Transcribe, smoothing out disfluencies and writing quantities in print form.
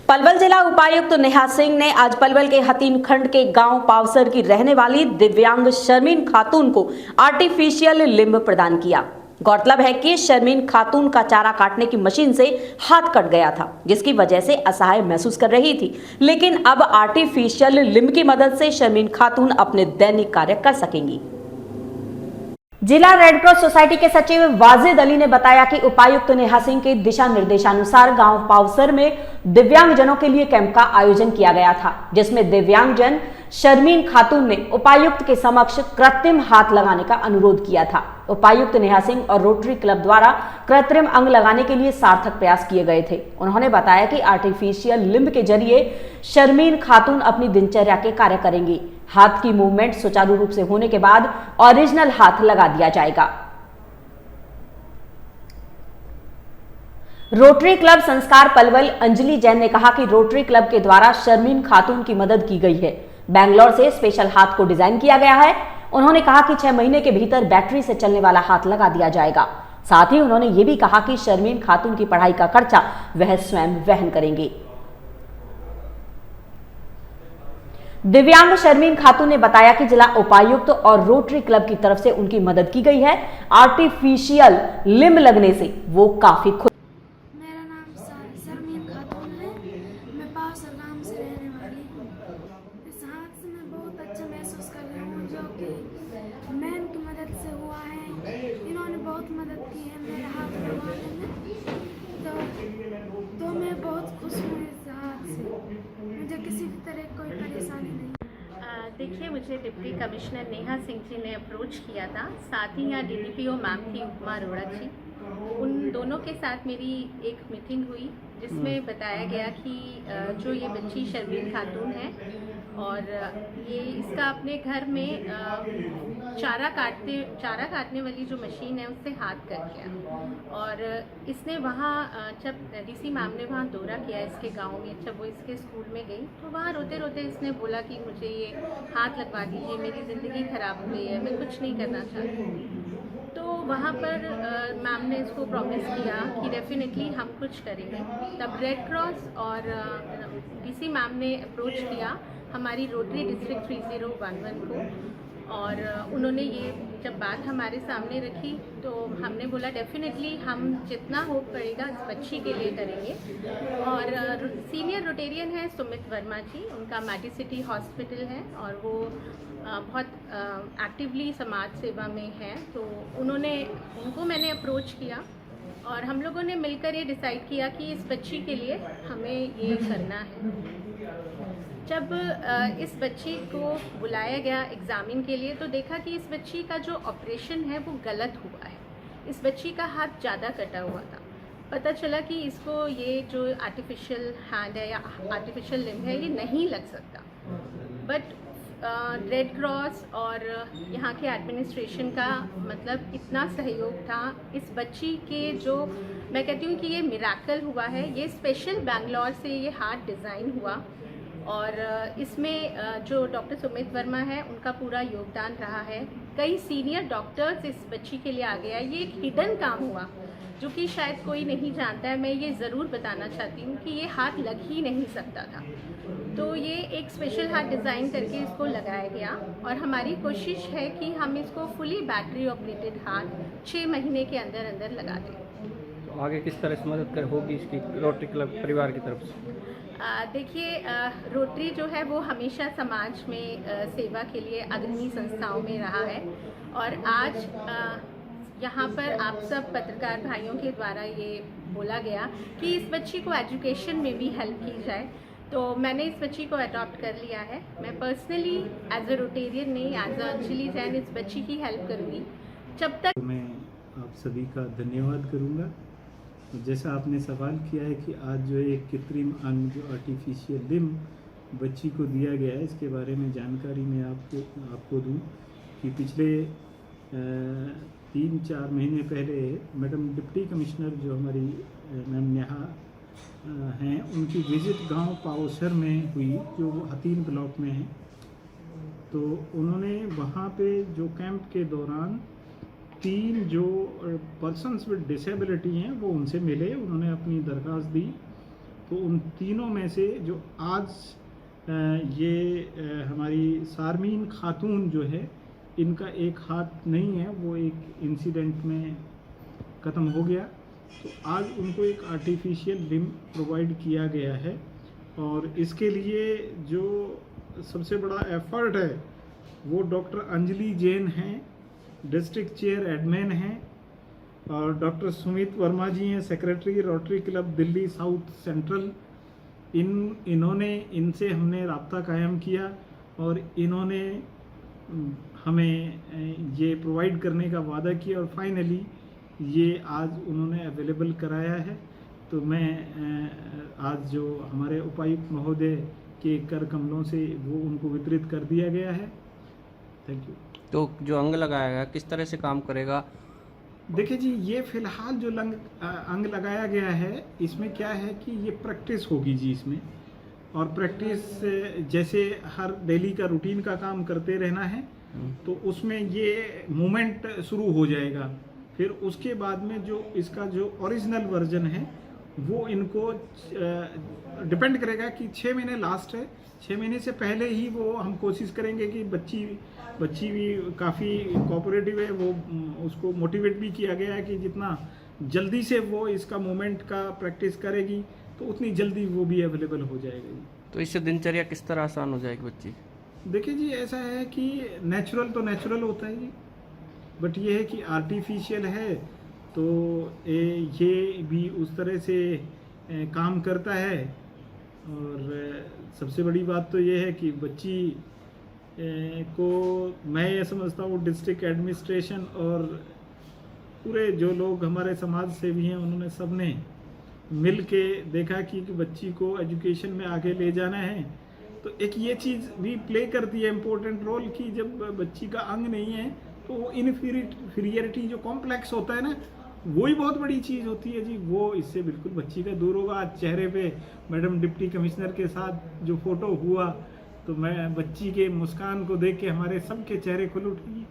पलवल जिला उपायुक्त नेहा सिंह ने आज पलवल के हतीन खंड के गांव पावसर की रहने वाली दिव्यांग शर्मीन खातून को आर्टिफिशियल लिम्ब प्रदान किया। गौरतलब है कि शर्मीन खातून का चारा काटने की मशीन से हाथ कट गया था, जिसकी वजह से असहाय महसूस कर रही थी, लेकिन अब आर्टिफिशियल लिम्ब की मदद से शर्मीन खातून अपने दैनिक कार्य कर सकेंगी। जिला रेड क्रॉस सोसाइटी के सचिव वाजिद अली ने बताया कि उपायुक्त नेहा सिंह के दिशा निर्देशानुसार गांव पावसर में दिव्यांगजनों के लिए कैंप का आयोजन किया गया था, जिसमें दिव्यांगजन शर्मीन खातून ने उपायुक्त के समक्ष कृत्रिम हाथ लगाने का अनुरोध किया था। उपायुक्त नेहा सिंह और रोटरी क्लब द्वारा कृत्रिम अंग लगाने के लिए सार्थक प्रयास किए गए थे। उन्होंने बताया कि आर्टिफिशियल लिम्ब के जरिए शर्मीन खातून अपनी दिनचर्या के कार्य करेंगी। हाथ की मूवमेंट सुचारू रूप से होने के बाद ओरिजिनल हाथ लगा दिया जाएगा। रोटरी क्लब संस्कार पलवल अंजलि जैन ने कहा कि रोटरी क्लब के द्वारा शर्मीन खातून की मदद की गई है। बैंगलोर से स्पेशल हाथ को डिजाइन किया गया है। उन्होंने कहा कि 6 महीने के भीतर बैटरी से चलने वाला हाथ लगा दिया जाएगा। साथ ही उन्होंने ये भी कहा कि शर्मीन खातून की पढ़ाई का खर्चा वह स्वयं वहन करेंगे। दिव्यांग शर्मीन खातून ने बताया कि जिला उपायुक्त और रोटरी क्लब की तरफ से उनकी मदद की गई है। आर्टिफिशियल लिम्ब लगने से वो काफी खुश। मेरा नाम शर्मीन खातून है। मैं पावसर गांव से रहने वाली हूँ। इस हाथ से मैं बहुत अच्छा महसूस कर रही हूँ, जो कि मैम की मदद से हुआ है। इन्होंने बहुत मदद की है मेरे हाथ लगवाने में, तो मैं बहुत खुश हूँ इस हाथ से। मुझे किसी भी तरह कोई परेशानी नहीं। देखिए, मुझे डिप्टी कमिश्नर नेहा सिंह जी ने अप्रोच किया था, साथ ही यहाँ डीडीपीओ मैम थी उपमा अरोड़ा जी। उन दोनों के साथ मेरी एक मीटिंग हुई, जिसमें बताया गया कि जो ये बच्ची शर्मीन खातून है और ये इसका अपने घर में चारा काटने वाली जो मशीन है उससे हाथ कट गया। और इसने वहाँ जब डीसी मैम ने वहाँ दौरा किया इसके गांव में, जब वो इसके स्कूल में गई तो वहाँ रोते रोते इसने बोला कि मुझे ये हाथ लगवा दीजिए, मेरी ज़िंदगी ख़राब हो गई है, मैं कुछ नहीं करना चाहती। तो वहाँ पर मैम ने इसको प्रॉमिस किया कि डेफिनेटली हम कुछ करेंगे। तब रेड क्रॉस और डीसी मैम ने अप्रोच किया हमारी रोटरी डिस्ट्रिक्ट 3011 को, और उन्होंने ये जब बात हमारे सामने रखी तो हमने बोला डेफिनेटली हम जितना हो पड़ेगा इस बच्ची के लिए करेंगे। और सीनियर रोटेरियन है सुमित वर्मा जी, उनका मेडिसिटी हॉस्पिटल है और वो बहुत एक्टिवली समाज सेवा में है। तो उनको मैंने अप्रोच किया और हम लोगों ने मिलकर ये डिसाइड किया कि इस बच्ची के लिए हमें ये करना है। जब इस बच्ची को बुलाया गया एग्ज़ामिन के लिए तो देखा कि इस बच्ची का जो ऑपरेशन है वो गलत हुआ है। इस बच्ची का हाथ ज़्यादा कटा हुआ था। पता चला कि इसको ये जो आर्टिफिशियल हैंड है या आर्टिफिशियल लिम्ब है ये नहीं लग सकता। बट रेड क्रॉस और यहाँ के एडमिनिस्ट्रेशन का मतलब इतना सहयोग था इस बच्ची के, जो मैं कहती हूँ कि ये मिराकल हुआ है। ये स्पेशल बैंगलोर से ये हाथ डिज़ाइन हुआ और इसमें जो डॉक्टर सुमित वर्मा है उनका पूरा योगदान रहा है। कई सीनियर डॉक्टर्स इस बच्ची के लिए आ गया। ये एक हिडन काम हुआ जो कि शायद कोई नहीं जानता है। मैं ये ज़रूर बताना चाहती हूँ कि ये हाथ लग ही नहीं सकता था, तो ये एक स्पेशल हाथ डिज़ाइन करके इसको लगाया गया और हमारी कोशिश है कि हम इसको फुली बैटरी ऑपरेटेड हाथ 6 महीने के अंदर अंदर लगा दें। तो आगे किस तरह से मदद होगी इसकी रोटरी क्लब परिवार की तरफ से? देखिए, रोटरी जो है वो हमेशा समाज में सेवा के लिए अग्रणी संस्थाओं में रहा है और आज यहाँ पर आप सब पत्रकार भाइयों के द्वारा ये बोला गया कि इस बच्ची को एजुकेशन में भी हेल्प की जाए, तो मैंने इस बच्ची को अडॉप्ट कर लिया है। मैं पर्सनली एज अ रोटेरियन नहीं, एज अ अंजलि जैन इस बच्ची की हेल्प करूँगी जब तक। मैं आप सभी का धन्यवाद करूँगा। जैसा आपने सवाल किया है कि आज जो एक कृत्रिम अंग जो आर्टिफिशियल लिम्ब बच्ची को दिया गया है, इसके बारे में जानकारी मैं आपको दूं कि पिछले 3-4 महीने पहले मैडम डिप्टी कमिश्नर जो हमारी मैम नेहा हैं, उनकी विज़िट गांव पावसर में हुई, जो हतीन ब्लॉक में है। तो उन्होंने वहाँ पे जो कैंप के दौरान 3 जो पर्सन्स विद डिसेबिलिटी हैं वो उनसे मिले, उन्होंने अपनी दरख्वास्त दी तो उन तीनों में से जो आज हमारी शारमीन खातून जो है, इनका एक हाथ नहीं है, वो एक इंसिडेंट में ख़त्म हो गया। तो आज उनको एक आर्टिफिशियल लिम्ब प्रोवाइड किया गया है और इसके लिए जो सबसे बड़ा एफर्ट है वो डॉक्टर अंजलि जैन हैं, डिस्ट्रिक्ट चेयर एडमिन हैं, और डॉक्टर सुमित वर्मा जी हैं, secretary rotary club Delhi south central. इनसे हमने राब्ता कायम किया और इन्होंने हमें ये प्रोवाइड करने का वादा किया और फाइनली ये आज उन्होंने अवेलेबल कराया है। तो मैं आज जो हमारे उपायुक्त महोदय के कर कमलों से वो उनको वितरित कर दिया गया है। Thank you. तो जो अंग लगाया गया किस तरह से काम करेगा? देखिए जी, ये फिलहाल जो अंग लगाया गया है, इसमें क्या है कि ये प्रैक्टिस होगी जी इसमें, और प्रैक्टिस जैसे हर डेली का रूटीन का काम करते रहना है, तो उसमें ये मूवमेंट शुरू हो जाएगा। फिर उसके बाद में जो इसका जो ओरिजिनल वर्जन है वो इनको डिपेंड करेगा कि 6 महीने लास्ट है, 6 महीने से पहले ही वो हम कोशिश करेंगे कि बच्ची भी काफ़ी कोऑपरेटिव है, वो उसको मोटिवेट भी किया गया है कि जितना जल्दी से वो इसका मूवमेंट का प्रैक्टिस करेगी तो उतनी जल्दी वो भी अवेलेबल हो जाएगा जी। तो इससे दिनचर्या किस तरह आसान हो जाएगी बच्ची? देखिए जी, ऐसा है कि नेचुरल तो नेचुरल होता है जी, बट ये है कि आर्टिफिशियल है तो ये भी उस तरह से काम करता है। और सबसे बड़ी बात तो ये है कि बच्ची को मैं ये समझता हूँ डिस्ट्रिक्ट एडमिनिस्ट्रेशन और पूरे जो लोग हमारे समाज सेवी हैं उन्होंने सबने मिल के देखा कि बच्ची को एजुकेशन में आगे ले जाना है, तो एक ये चीज़ भी प्ले करती है इम्पोर्टेंट रोल कि जब बच्ची का अंग नहीं है तो वो इन्फीरियरिटी जो कॉम्प्लेक्स होता है ना, वही बहुत बड़ी चीज़ होती है जी। वो इससे बिल्कुल बच्ची का दूर होगा। आज चेहरे पे मैडम डिप्टी कमिश्नर के साथ जो फ़ोटो हुआ तो मैं बच्ची के मुस्कान को देख के हमारे सबके चेहरे खुल उठेंगे।